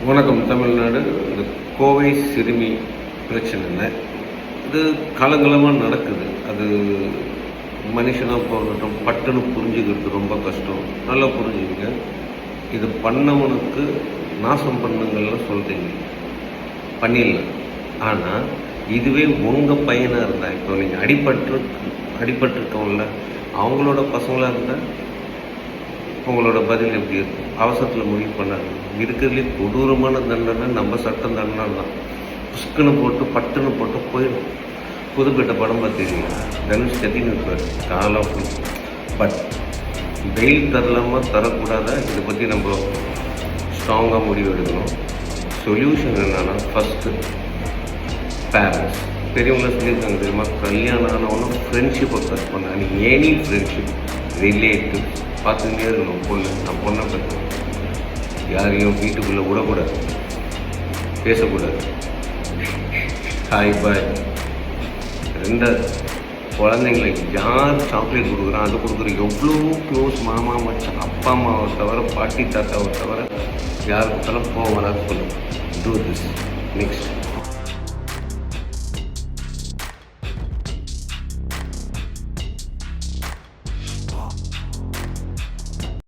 வணக்கம் தமிழ்நாடு. இந்த கோவை சிறுமி பிரச்சனை இது காலங்காலமாக நடக்குது. அது மனுஷனாக போகட்டும் பட்டுன்னு புரிஞ்சுக்கிறது ரொம்ப கஷ்டம். நல்லா புரிஞ்சுக்கங்க. இது பண்ணவனுக்கு நாசம் பண்ணுங்கள்னு சொல்கிறீங்க, பண்ணிடலாம். ஆனால் இதுவே உங்கள் பையனாக இருந்தால், இப்போ நீங்கள் அடிபட்டிருக்கவங்கள அவங்களோட பசங்களாக இருந்தால் உங்களோட பதில் எப்படி இருக்கும்? அவசரத்தில் முடிவு பண்ணாங்க. இருக்கிறதுலே கொடூரமான தண்டனை நம்ம சட்டம் தண்டனை தான். புஷ்குன்னு போட்டு பட்டுன்னு போட்டு போயிடும். புதுப்பேட்டை படம் பார்த்தீங்கன்னா தனுஷ் கத்தின்னு இருப்பார் காலாக. பட் பெயில் தரலாமல் தரக்கூடாதா, இதை பற்றி நம்ம ஸ்ட்ராங்காக முடிவு எடுக்கணும். சொல்யூஷன் என்னென்னா, ஃபஸ்ட்டு பேரண்ட்ஸ் பெரியவங்கள சொல்லியிருக்காங்க தெரியுமா, கல்யாணம் ஆனவனும் ஃப்ரெண்ட்ஷிப்பை கட் பண்ண. நீ எனி ஃப்ரெண்ட்ஷிப் ரிலேட்டிவ் பார்த்துக்கிட்டே இருக்கணும். நான் பொண்ணை பற்றி யாரையும் வீட்டுக்குள்ளே விடக்கூடாது, பேசக்கூடாது. Hi bye. ரெண்டாவது, குழந்தைங்களுக்கு யார் சாக்லேட் கொடுக்குறான், அது கொடுக்குற எவ்வளோ க்ளோஸ் மாமா மச்சான் அப்பா அம்மாவை தவிர பாட்டி தாத்தாவை தவிர யார் கொடுத்தாலும் போக வராது சொல்லுங்கள். Do this. நெக்ஸ்ட்,